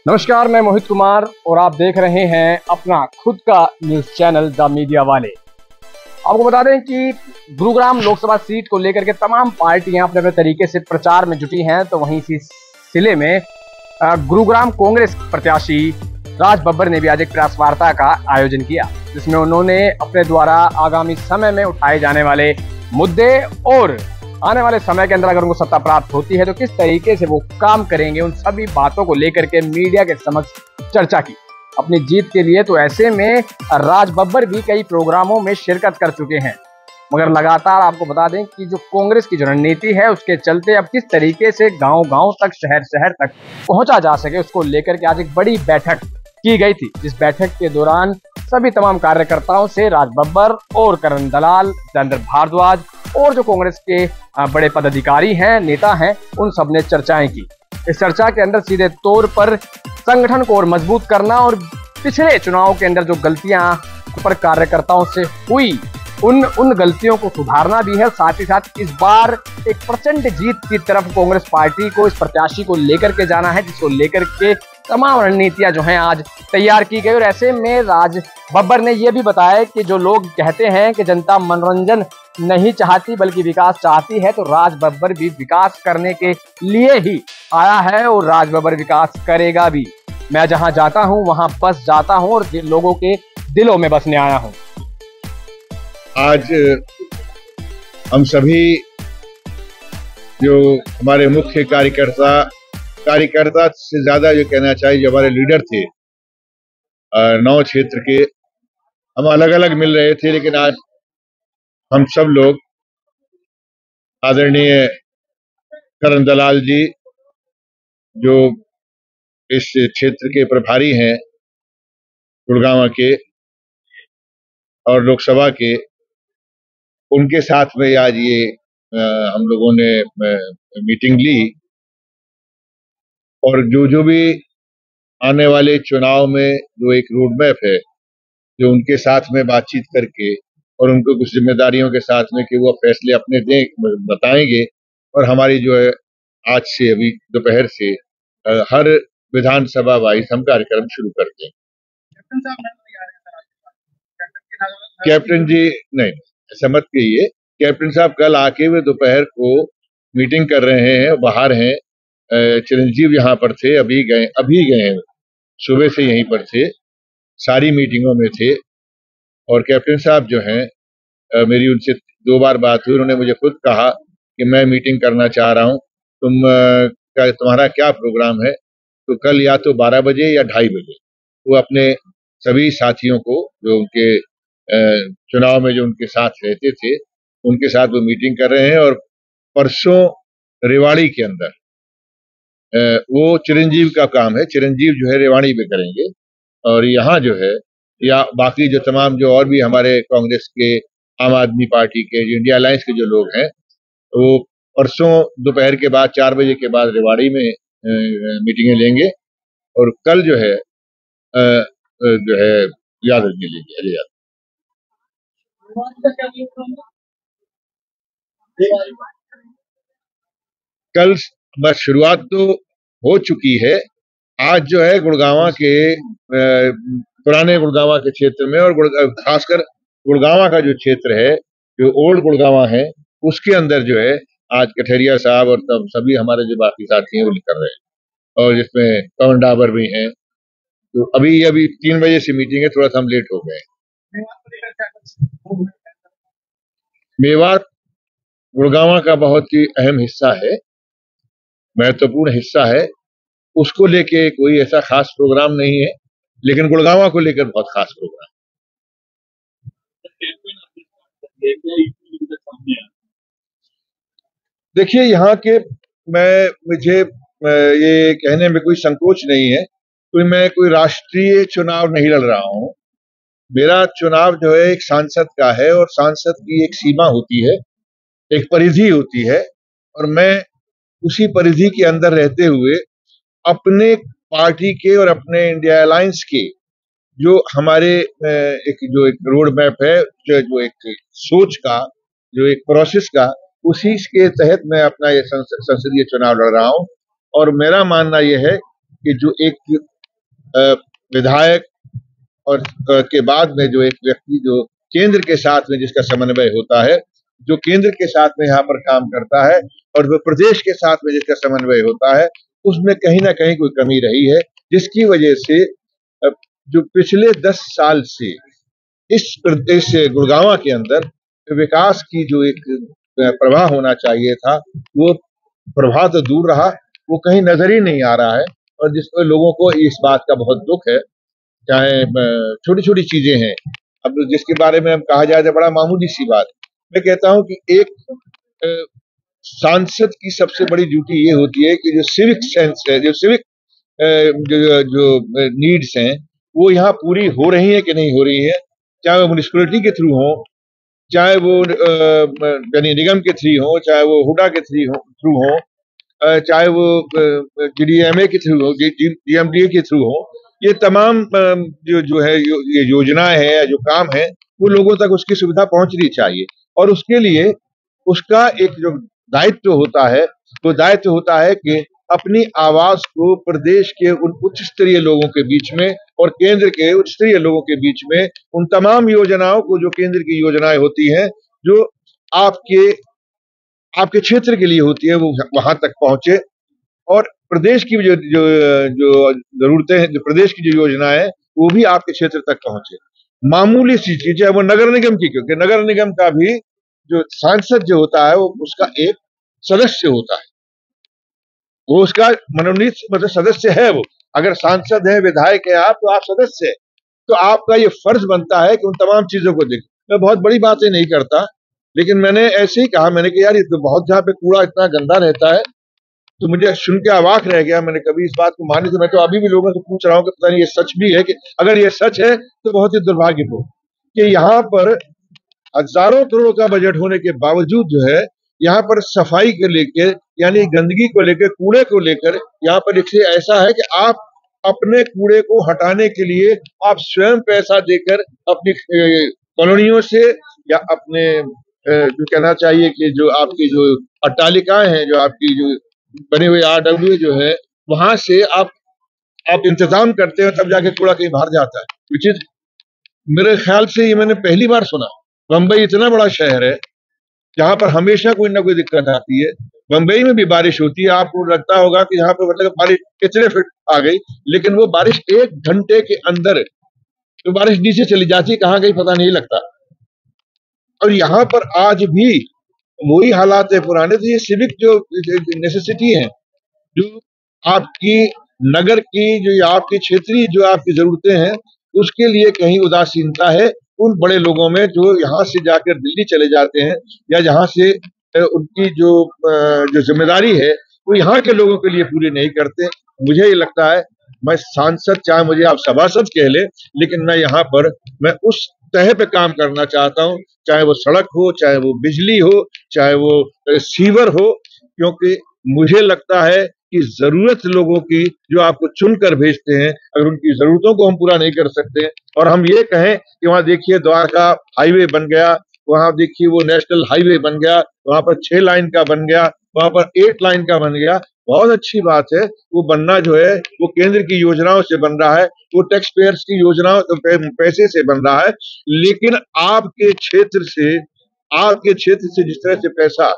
नमस्कार, मैं मोहित कुमार और आप देख रहे हैं अपना खुद का न्यूज चैनल द मीडिया वाले। आपको बता दें कि गुरुग्राम लोकसभा सीट को लेकर के तमाम पार्टियां अपने अपने तरीके से प्रचार में जुटी हैं। तो वहीं इसी सिले में गुरुग्राम कांग्रेस प्रत्याशी राज बब्बर ने भी आज एक प्रेस वार्ता का आयोजन किया, जिसमें उन्होंने अपने द्वारा आगामी समय में उठाए जाने वाले मुद्दे और आने वाले समय के अंदर अगर उनको सत्ता प्राप्त होती है तो किस तरीके से वो काम करेंगे, उन सभी बातों को लेकर के मीडिया के समक्ष चर्चा की अपनी जीत के लिए। तो ऐसे में राज बब्बर भी कई प्रोग्रामों में शिरकत कर चुके हैं, मगर लगातार आपको बता दें कि जो कांग्रेस की जो रणनीति है उसके चलते अब किस तरीके से गांव-गांव तक, शहर-शहर तक पहुंचा जा सके, उसको लेकर के आज एक बड़ी बैठक की गई थी। जिस बैठक के दौरान सभी तमाम कार्यकर्ताओं से राज बब्बर और करण दलाल, जयेंद्र भारद्वाज और जो कांग्रेस के बड़े पदाधिकारी हैं, नेता हैं, उन सब ने चर्चाएं की। इस चर्चा के अंदर सीधे तौर पर संगठन को और मजबूत करना और पिछले चुनाव के अंदर जो गलतियां पर कार्यकर्ताओं से हुई उन गलतियों को सुधारना भी है। साथ ही साथ इस बार एक प्रचंड जीत की तरफ कांग्रेस पार्टी को, इस प्रत्याशी को लेकर के जाना है, जिसको लेकर के तमाम रणनीतियां जो हैं आज तैयार की गई। और ऐसे में राज बब्बर ने यह भी बताया कि जो लोग कहते हैं कि जनता मनोरंजन नहीं चाहती बल्कि विकास चाहती है, तो राज बब्बर भी विकास करने के लिए ही आया है और राज बब्बर विकास करेगा भी। मैं जहां जाता हूं वहां बस जाता हूं और लोगों के दिलों में बसने आया हूं। आज हम सभी जो हमारे मुख्य कार्यकर्ता से ज्यादा जो कहना चाहिए, जो हमारे लीडर थे 9 क्षेत्र के, हम अलग अलग मिल रहे थे, लेकिन आज हम सब लोग आदरणीय करण दलाल जी, जो इस क्षेत्र के प्रभारी हैं गुड़गांव के और लोकसभा के, उनके साथ में आज ये हम लोगों ने मीटिंग ली और जो भी आने वाले चुनाव में जो एक रोड मैप है, जो उनके साथ में बातचीत करके और उनको कुछ जिम्मेदारियों के साथ में कि वो फैसले अपने दें, बताएंगे। और हमारी जो है आज से अभी दोपहर से हर विधानसभा वाइज हम कार्यक्रम शुरू करते हैं। कैप्टन जी नहीं, ऐसा मत कहिए। कैप्टन साहब कल आके वे दोपहर को मीटिंग कर रहे हैं, बाहर हैं। चिरंजीव यहाँ पर थे, अभी गए हैं, सुबह से यहीं पर थे, सारी मीटिंगों में थे। और कैप्टन साहब जो हैं, मेरी उनसे 2 बार बात हुई, उन्होंने मुझे खुद कहा कि मैं मीटिंग करना चाह रहा हूँ, तुम्हारा क्या प्रोग्राम है? तो कल या तो 12 बजे या 2:30 बजे वो अपने सभी साथियों को, जो उनके चुनाव में जो उनके साथ रहते थे, उनके साथ वो मीटिंग कर रहे हैं। और परसों रेवाड़ी के अंदर वो चिरंजीव का काम है, चिरंजीव जो है रेवाड़ी में करेंगे। और यहाँ जो है, या बाकी जो तमाम जो और भी हमारे कांग्रेस के, आम आदमी पार्टी के, जो इंडिया अलायंस के जो लोग हैं, वो परसों दोपहर के बाद 4 बजे के बाद रेवाड़ी में मीटिंगें लेंगे। और कल जो है यादव जी लेंगे, अजय यादव। कल बस शुरुआत तो हो चुकी है। आज जो है गुड़गांव के पुराने गुड़गांव के क्षेत्र में और खासकर गुड़गांव का जो क्षेत्र है, जो ओल्ड गुड़गांव है, उसके अंदर जो है आज कठेरिया साहब और तब सभी हमारे जो बाकी साथी हैं वो कर रहे हैं, और जिसमें पवन डाबर भी हैं। तो अभी 3 बजे से मीटिंग है, थोड़ा सा हम लेट हो गए। मेवात गुड़गांव का बहुत ही अहम हिस्सा है, महत्वपूर्ण हिस्सा है। उसको लेके कोई ऐसा खास प्रोग्राम नहीं है, लेकिन गुड़गांव को लेकर बहुत खास प्रोग्राम। देखिए, यहाँ के मुझे ये कहने में कोई संकोच नहीं है, मैं कोई राष्ट्रीय चुनाव नहीं लड़ रहा हूँ। मेरा चुनाव जो है एक सांसद का है, और सांसद की एक सीमा होती है, एक परिधि होती है, और मैं उसी परिधि के अंदर रहते हुए अपने पार्टी के और अपने इंडिया अलायंस के जो हमारे एक रोड मैप है, जो एक सोच का, जो एक प्रोसेस का, उसी के तहत मैं अपना ये संसदीय चुनाव लड़ रहा हूं। और मेरा मानना यह है कि जो एक विधायक और के बाद में जो एक व्यक्ति जो केंद्र के साथ में जिसका समन्वय होता है, जो केंद्र के साथ में यहाँ पर काम करता है और वो प्रदेश के साथ में जिसका समन्वय होता है, उसमें कहीं ना कहीं कोई कमी रही है, जिसकी वजह से जो पिछले 10 साल से इस प्रदेश गुड़गांव के अंदर विकास की जो एक प्रवाह होना चाहिए था, वो प्रवाह तो दूर रहा, वो कहीं नजर ही नहीं आ रहा है। और जिसमें लोगों को इस बात का बहुत दुख है, चाहे छोटी छोटी चीजें हैं, अब जिसके बारे में हम कहा जाए तो बड़ा मामूली सी बात। मैं कहता हूं कि एक सांसद की सबसे बड़ी ड्यूटी ये होती है कि जो सिविक सेंस है, जो सिविक जो नीड्स हैं, वो यहाँ पूरी हो रही है कि नहीं हो रही है, चाहे वो म्यूनिसिपैलिटी के थ्रू हो, चाहे वो यानी निगम के थ्रू हो, चाहे वो हुडा के थ्रू हो, चाहे वो जीडीएमए के थ्रू हो, जीएमडीए के थ्रू हो, ये तमाम जो है ये योजनाएं हैं या जो काम है, वो लोगों तक उसकी सुविधा पहुंचनी चाहिए। और उसके लिए उसका एक जो दायित्व होता है, वो दायित्व होता है कि अपनी आवाज को प्रदेश के उन उच्च स्तरीय लोगों के बीच में और केंद्र के उच्च स्तरीय लोगों के बीच में उन तमाम योजनाओं को, जो केंद्र की योजनाएं होती हैं, जो आपके क्षेत्र के लिए होती है, वो वहां तक पहुंचे। और प्रदेश की जो जो जो जरूरतें हैं, जो प्रदेश की जो योजनाएं हैं, वो भी आपके क्षेत्र तक पहुंचे। मामूली सी चीज, चाहे वो नगर निगम की, क्योंकि नगर निगम का भी जो सांसद जो होता है, वो उसका एक सदस्य होता है, वो उसका मनोनीत मतलब सदस्य है। वो अगर सांसद है, विधायक है आप, तो आप सदस्य है, तो आपका ये फर्ज बनता है कि उन तमाम चीजों को देखें। मैं बहुत बड़ी बातें नहीं करता, लेकिन मैंने ऐसे ही कहा, मैंने कि यार ये तो बहुत, जहाँ पे कूड़ा इतना गंदा रहता है, तो मुझे सुन के अवाक रह गया। मैंने कभी इस बात को मानी, तो मैं तो अभी भी लोगों से पूछ रहा हूँ कि पता नहीं ये सच भी है, कि अगर ये सच है तो बहुत ही दुर्भाग्यपूर्ण कि यहाँ पर हजारों करोड़ का बजट होने के बावजूद जो है, यहाँ पर सफाई को लेकर, यानी गंदगी को लेकर, कूड़े को लेकर, यहाँ पर एक ऐसा है कि आप अपने कूड़े को हटाने के लिए आप स्वयं पैसा देकर अपनी कॉलोनियों से या अपने जो कहना चाहिए कि जो आपकी जो अट्टालिकाएं हैं, जो आपकी जो बने हुए RW जो है, वहां से आप इंतजाम करते हो, तब जाके कूड़ा कहीं बाहर जाता है। विच इज मेरे ख्याल से ये मैंने पहली बार सुना। बम्बई इतना बड़ा शहर है, जहां पर हमेशा कोई ना कोई दिक्कत आती है। बम्बई में भी बारिश होती है, आपको लगता होगा कि यहाँ पर मतलब बारिश कितने फीट आ गई, लेकिन वो बारिश 1 घंटे के अंदर तो बारिश नीचे चली जाती है, कहाँ गई पता नहीं लगता। और यहाँ पर आज भी वही हालात है पुराने। तो ये सिविक जो नेसेसिटी है, जो आपकी नगर की, जो आपकी क्षेत्रीय जो आपकी जरूरतें हैं, उसके लिए कहीं उदासीनता है उन बड़े लोगों में, जो यहाँ से जाकर दिल्ली चले जाते हैं, या जहाँ से उनकी जो जिम्मेदारी है वो यहाँ के लोगों के लिए पूरी नहीं करते। मुझे ये लगता है, मैं सांसद, चाहे मुझे आप सभासद कह ले, लेकिन मैं यहाँ पर मैं उस तह पे काम करना चाहता हूँ, चाहे वो सड़क हो, चाहे वो बिजली हो, चाहे वो सीवर हो, क्योंकि मुझे लगता है कि जरूरत लोगों की, जो आपको चुनकर भेजते हैं, अगर उनकी जरूरतों को हम पूरा नहीं कर सकते, और हम ये कहें कि वहां देखिए द्वारका हाईवे बन गया, वहां देखिए वो नेशनल हाईवे बन गया, वहां पर 6 लाइन का बन गया, वहां पर 8 लाइन का बन गया, बहुत अच्छी बात है। वो बनना जो है वो केंद्र की योजनाओं से बन रहा है, वो टैक्स पेयर्स की योजनाओं पैसे से बन रहा है। लेकिन आपके क्षेत्र से जिस तरह से पैसा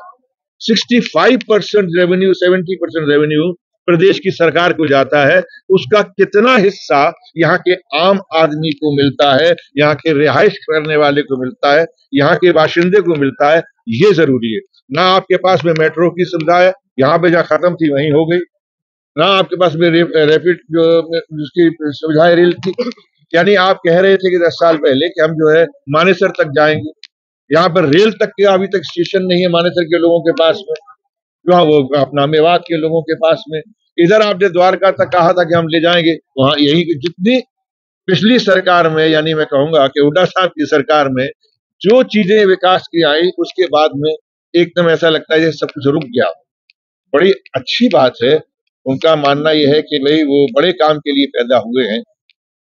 65% रेवेन्यू, 70% रेवेन्यू प्रदेश की सरकार को जाता है, उसका कितना हिस्सा यहाँ के आम आदमी को मिलता है, यहाँ के रिहाइश करने वाले को मिलता है, यहाँ के बाशिंदे को मिलता है, ये जरूरी है। ना आपके पास में मेट्रो की सुविधा है, यहाँ पे जहाँ खत्म थी वहीं हो गई, ना आपके पास में रैपिड जो जिसकी सुविधाएं रेल की, यानी आप कह रहे थे कि 10 साल पहले कि हम जो है मानेसर तक जाएंगे, यहाँ पर रेल तक के अभी तक स्टेशन नहीं है मानेसर के लोगों के पास में, वहाँ वो अपना मेवात के लोगों के पास में। इधर आपने द्वारका तक कहा था कि हम ले जाएंगे, वहां यही जितनी पिछली सरकार में, यानी मैं कहूंगा कि हुड्डा साहब की सरकार में जो चीजें विकास की आई, उसके बाद में एकदम ऐसा लगता है सब कुछ रुक गया। बड़ी अच्छी बात है, उनका मानना यह है कि भाई वो बड़े काम के लिए पैदा हुए हैं,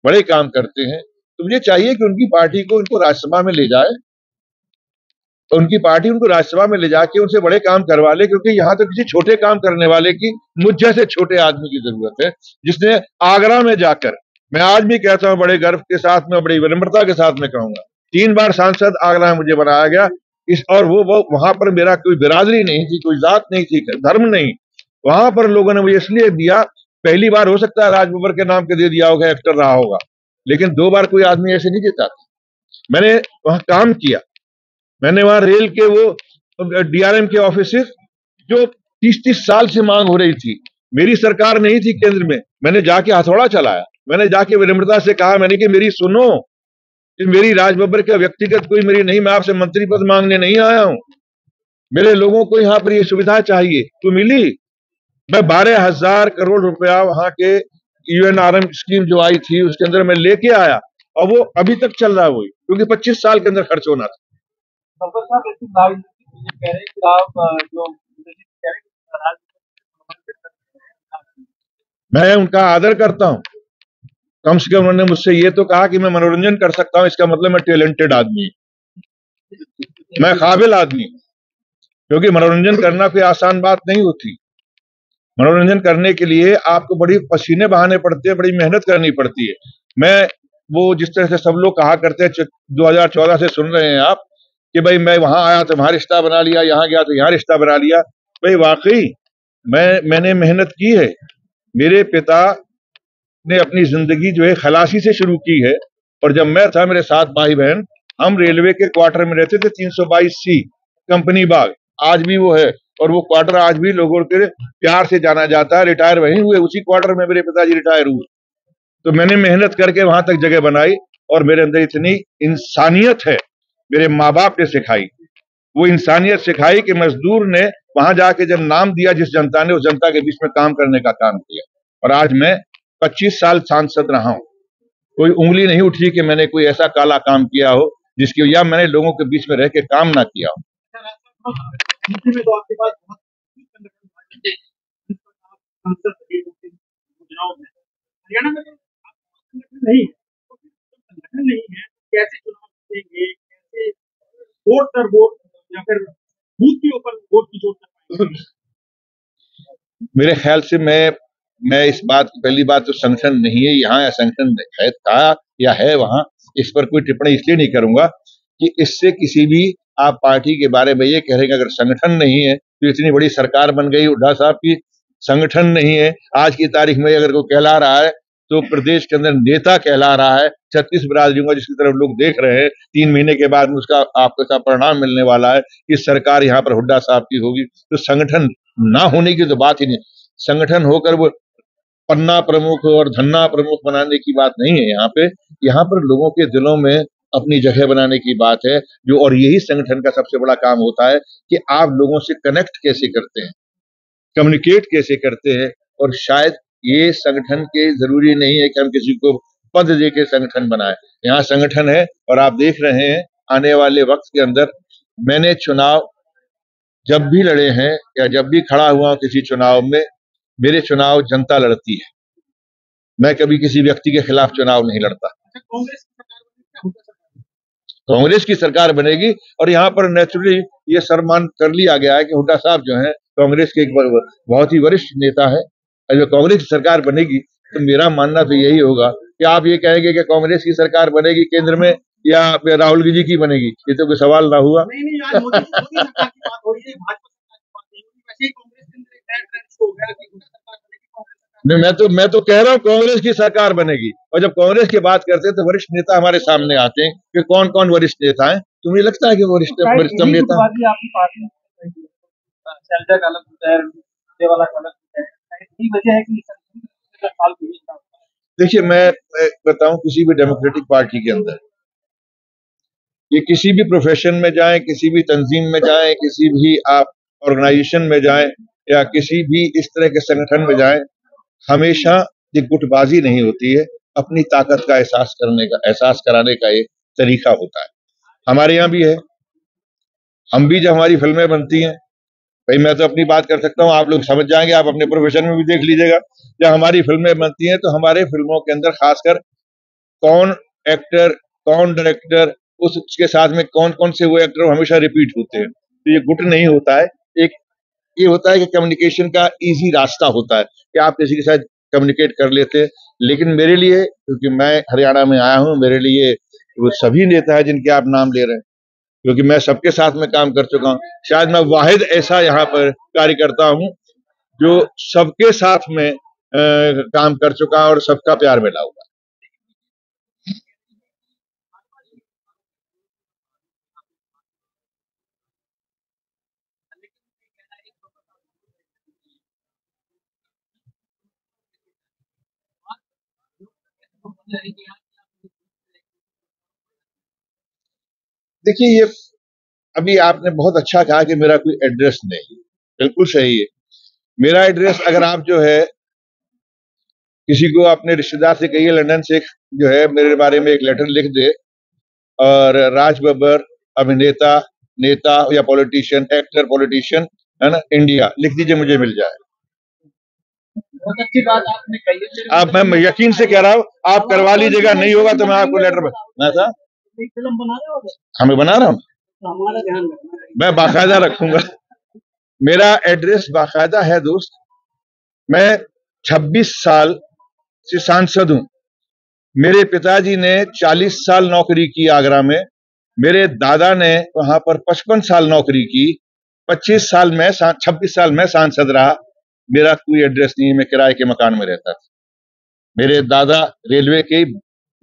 बड़े काम करते हैं, तो मुझे चाहिए कि उनकी पार्टी को उनको राज्यसभा में ले जाए, उनकी पार्टी उनको राज्यसभा में ले जाके उनसे बड़े काम करवा ले, क्योंकि यहाँ तो किसी छोटे काम करने वाले की, मुझ जैसे छोटे आदमी की जरूरत है, जिसने आगरा में जाकर मैं आज भी कहता हूं बड़े गर्व के साथ में, बड़ी विनम्रता के साथ में कहूंगा, 3 बार सांसद आगरा में मुझे बनाया गया। इस और वो वहां पर मेरा कोई बिरादरी नहीं थी, कोई जात नहीं थी, धर्म नहीं। वहां पर लोगों ने मुझे इसलिए दिया, पहली बार हो सकता है राज बब्बर के नाम के दे दिया होगा, एक्टर रहा होगा, लेकिन 2 बार कोई आदमी ऐसे नहीं देता था। मैंने वहां काम किया, मैंने वहां रेल के वो डीआरएम के ऑफिसेस जो 30-30 साल से मांग हो रही थी, मेरी सरकार नहीं थी केंद्र में, मैंने जाके हथौड़ा चलाया, मैंने जाके विनम्रता से कहा, मैंने कि मेरी सुनो, कि मेरी राज बब्बर का व्यक्तिगत कोई मेरी नहीं, मैं आपसे मंत्री पद मांगने नहीं आया हूं, मेरे लोगों को यहाँ पर ये सुविधा चाहिए, तो मिली। मैं 12,000 करोड़ रुपया वहां के यूएनआरएम स्कीम जो आई थी उसके अंदर मैं लेके आया, और वो अभी तक चल रहा है वही, क्योंकि 25 साल के अंदर खर्च होना था। बब्बर साहब ऐसी राजनीति कह रहे हैं कि आप जो कह रहे हैं कि राजनीति मैं उनका आदर करता हूं, कम से कम उन्होंने मुझसे ये तो कहा कि मैं मनोरंजन कर सकता हूं, इसका मतलब मैं टैलेंटेड आदमी, मैं काबिल आदमी, क्योंकि मनोरंजन करना कोई आसान बात नहीं होती। मनोरंजन करने के लिए आपको बड़ी पसीने बहाने पड़ते हैं, बड़ी मेहनत करनी पड़ती है। मैं वो जिस तरह से सब लोग कहा करते हैं, 2014 से सुन रहे हैं आप कि भाई मैं वहां आया तो वहां रिश्ता बना लिया, यहां गया तो यहां रिश्ता बना लिया। भाई वाकई मैंने मेहनत की है। मेरे पिता ने अपनी जिंदगी जो है खलासी से शुरू की है, और जब मैं था, मेरे 7 भाई बहन, हम रेलवे के क्वार्टर में रहते थे, 322C कंपनी बाग, आज भी वो है, और वो क्वार्टर आज भी लोगों के प्यार से जाना जाता है। रिटायर वहीं हुए, उसी क्वार्टर में मेरे पिताजी रिटायर हुए। तो मैंने मेहनत करके वहां तक जगह बनाई, और मेरे अंदर इतनी इंसानियत है, मेरे माँ बाप ने सिखाई, वो इंसानियत सिखाई कि मजदूर ने वहां जाके जब नाम दिया जिस जनता ने, उस जनता के बीच में काम करने का काम किया। और आज मैं 25 साल सांसद रहा हूं, कोई उंगली नहीं उठी कि मैंने कोई ऐसा काला काम किया हो जिसकी, या मैंने लोगों के बीच में रह के काम ना किया हो। में तो आपके पास बहुत चुनाव में हरियाणा में तो संगठन नहीं है, संगठन नहीं है, कैसे चुनाव जीतेंगे, कैसे वोट पर वोट या फिर बूथ के ऊपर वोट की जोड़ कर पाएंगे? मेरे ख्याल से मैं इस बात, पहली बात तो संगठन नहीं है यहाँ, या संगठन है था या है वहां, इस पर कोई टिप्पणी इसलिए नहीं करूंगा कि इससे किसी भी आप पार्टी के बारे में ये कह रहे हैं अगर संगठन नहीं है तो इतनी बड़ी सरकार बन गई हुड्डा साहब की, संगठन नहीं है। आज की तारीख में अगर कोई कहला रहा है तो प्रदेश के अंदर नेता कहला रहा है। 36 बिरादरियों का जिसकी तरफ लोग देख रहे हैं, 3 महीने के बाद उसका आपका परिणाम मिलने वाला है कि सरकार यहाँ पर हुड्डा साहब की होगी। तो संगठन ना होने की तो बात ही नहीं, संगठन होकर वो पन्ना प्रमुख और धन्ना प्रमुख बनाने की बात नहीं है। यहाँ पर लोगों के दिलों में अपनी जगह बनाने की बात है, जो, और यही संगठन का सबसे बड़ा काम होता है कि आप लोगों से कनेक्ट कैसे करते हैं, कम्युनिकेट कैसे करते हैं। और शायद ये संगठन के जरूरी नहीं है कि हम किसी को पद दे के संगठन बनाए, यहाँ संगठन है। और आप देख रहे हैं आने वाले वक्त के अंदर, मैंने चुनाव जब भी लड़े हैं या जब भी खड़ा हुआ किसी चुनाव में, मेरे चुनाव जनता लड़ती है, मैं कभी किसी व्यक्ति के खिलाफ चुनाव नहीं लड़ता। कांग्रेस की सरकार बनेगी, और यहाँ पर नेचुरली ये सम्मान कर लिया गया है कि हुड्डा साहब जो हैं कांग्रेस के एक बहुत ही वरिष्ठ नेता है। और जब कांग्रेस की सरकार बनेगी तो मेरा मानना तो यही होगा कि आप ये कहेंगे कि कांग्रेस की सरकार बनेगी केंद्र में या राहुल जी की बनेगी, ये तो कोई सवाल ना हुआ। नहीं, मैं तो कह रहा हूँ कांग्रेस की सरकार बनेगी। और जब कांग्रेस की बात करते हैं तो वरिष्ठ नेता हमारे सामने आते हैं कि कौन कौन वरिष्ठ नेता है। तो मुझे लगता है कि वरिष्ठतम नेता, देखिए मैं बताऊं, किसी भी डेमोक्रेटिक पार्टी के अंदर, ये किसी भी प्रोफेशन में जाएं, किसी भी तंजीम में जाएं, किसी भी आप ऑर्गेनाइजेशन में जाएं, या किसी भी इस तरह के संगठन में जाएं, हमेशा ये गुटबाजी नहीं होती है, अपनी ताकत का एहसास कराने का एक तरीका होता है। हमारे यहाँ भी है, हम भी जब हमारी फिल्में बनती हैं, भाई मैं तो अपनी बात कर सकता हूँ, आप लोग समझ जाएंगे, आप अपने प्रोफेशन में भी देख लीजिएगा, जब हमारी फिल्में बनती हैं तो हमारे फिल्मों के अंदर खासकर कौन एक्टर, कौन डायरेक्टर, उसके साथ में कौन कौन से वो एक्टर हमेशा रिपीट होते हैं। तो ये गुट नहीं होता है, एक ये होता है कि कम्युनिकेशन का इजी रास्ता होता है कि आप किसी के साथ कम्युनिकेट कर लेते। लेकिन मेरे लिए, क्योंकि मैं हरियाणा में आया हूं, मेरे लिए वो सभी नेता है जिनके आप नाम ले रहे हैं, क्योंकि मैं सबके साथ में काम कर चुका हूं। शायद मैं वाहिद ऐसा यहाँ पर कार्यकर्ता हूं जो सबके साथ में काम कर चुका और सबका प्यार मिला हुआ। देखिए, ये अभी आपने बहुत अच्छा कहा कि मेरा कोई एड्रेस नहीं, बिल्कुल सही है। मेरा एड्रेस, अगर आप जो है किसी को अपने रिश्तेदार से कहिए लंदन से जो है मेरे बारे में एक लेटर लिख दे, और राज बब्बर अभिनेता, नेता या पॉलिटिशियन, एक्टर पॉलिटिशियन, है ना, इंडिया लिख दीजिए, मुझे मिल जाए। बहुत अच्छी बात आपने कही। आप, मैं यकीन से कह रहा हूँ, आप करवा लीजिएगा, नहीं होगा तो मैं आपको लेटर था फिल्म बना रहे हो? हमें बना रहा हूँ, तो हमारा ध्यान रखना, मैं बाकायदा रखूंगा। मेरा एड्रेस बाकायदा है दोस्त। मैं 26 साल से सांसद हूं। मेरे पिताजी ने 40 साल नौकरी की आगरा में, मेरे दादा ने वहां पर 55 साल नौकरी की, 26 साल में सांसद रहा। मेरा कोई एड्रेस नहीं है, मैं किराए के मकान में रहता था। मेरे दादा रेलवे के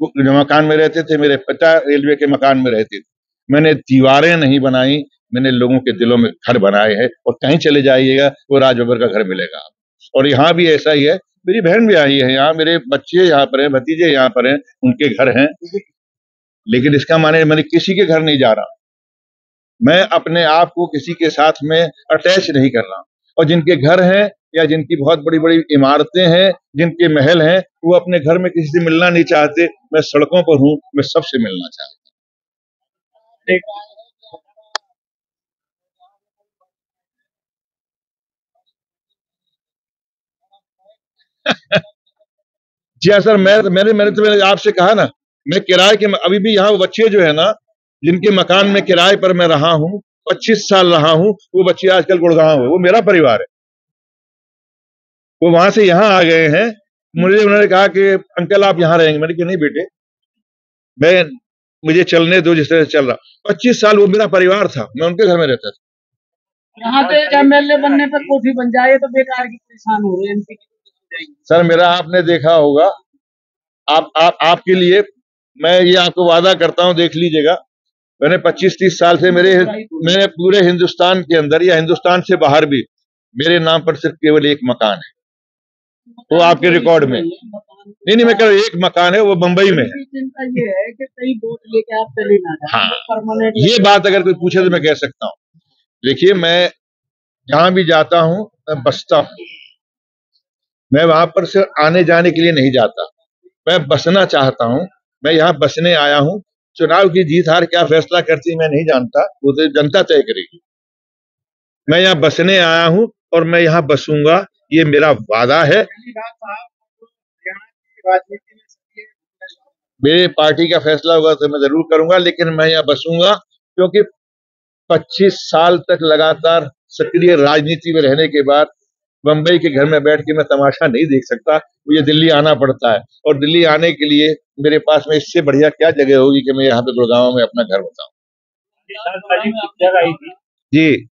मकान में रहते थे, मेरे पिता रेलवे के मकान में रहते थे। मैंने दीवारें नहीं बनाई, मैंने लोगों के दिलों में घर बनाए हैं, और कहीं चले जाइएगा वो राज बब्बर का घर मिलेगा। और यहाँ भी ऐसा ही है, मेरी बहन भी आई है यहाँ, मेरे बच्चे यहाँ पर हैं, भतीजे यहाँ पर हैं, उनके घर हैं। लेकिन इसका माने मैंने किसी के घर नहीं जा रहा, मैं अपने आप को किसी के साथ में अटैच नहीं कर रहा। और जिनके घर हैं या जिनकी बहुत बड़ी बड़ी इमारतें हैं, जिनके महल हैं, वो अपने घर में किसी से मिलना नहीं चाहते। मैं सड़कों पर हूं, मैं सबसे मिलना चाहता हूं। जी हाँ सर, मैंने तो आपसे कहा ना, मैं किराए के, अभी भी यहाँ वो बच्चे जो है ना, जिनके मकान में किराए पर मैं रहा हूँ, 25 साल रहा हूँ, वो बच्चे आजकल गुड़गांव है, वो मेरा परिवार है। वो वहां से यहाँ आ गए हैं। मुझे उन्होंने कहा कि अंकल आप यहाँ रहेंगे, मैंने कहा नहीं बेटे, मुझे चलने दो जिस तरह से चल रहा। 25 साल वो मेरा परिवार था, मैं उनके घर में रहता था। यहाँ पे एमएलए बनने पर कोठी बन जाए तो बेकार की परेशान हो रहे हैं। सर मेरा आपने देखा होगा, आपके लिए मैं ये आपको वादा करता हूं, देख लीजिएगा, मैंने 25-30 साल से मेरे पूरे हिंदुस्तान के अंदर या हिंदुस्तान से बाहर भी मेरे नाम पर सिर्फ केवल एक मकान है, वो आपके रिकॉर्ड में नहीं, मैं कह रहा हूं एक मकान है, वो मुंबई में है। चिंता ये है कि कई वोट लेके आप चले ना जाए। हाँ, ये बात अगर कोई पूछे तो मैं कह सकता हूँ। देखिए, मैं जहां भी जाता हूं, मैं बसता हूं, मैं वहां पर सिर्फ आने जाने के लिए नहीं जाता, मैं बसना चाहता हूं। मैं यहाँ बसने आया हूं। चुनाव की जीत हार क्या फैसला करती मैं नहीं जानता, वो तो जनता तय करेगी। मैं यहाँ बसने आया हूं और मैं यहाँ बसूंगा, ये मेरा वादा है। मेरे पार्टी का फैसला होगा तो मैं जरूर करूंगा, लेकिन मैं यहाँ बसूंगा, क्योंकि 25 साल तक लगातार सक्रिय राजनीति में रहने के बाद मुंबई के घर में बैठ के मैं तमाशा नहीं देख सकता, मुझे दिल्ली आना पड़ता है। और दिल्ली आने के लिए मेरे पास में इससे बढ़िया क्या जगह होगी कि मैं यहाँ पे गुड़गांव में अपना घर बताऊं। जी,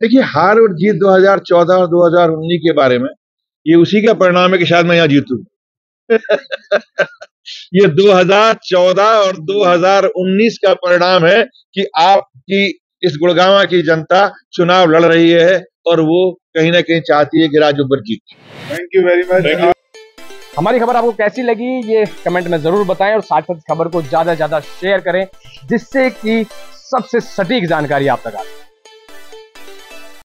देखिए, हार और जीत 2014 और 2019 के बारे में, ये उसी का परिणाम है कि शायद मैं यहाँ जीतूं। ये 2014 और 2019 का परिणाम है कि आपकी इस गुड़गांव की जनता चुनाव लड़ रही है, और वो कहीं ना कहीं चाहती है कि राज बब्बर जीते। Thank you very much. हमारी खबर आपको कैसी लगी ये कमेंट में जरूर बताएं, और साथ साथ खबर को ज्यादा से ज्यादा शेयर करें, जिससे कि सबसे सटीक जानकारी आप तक आए।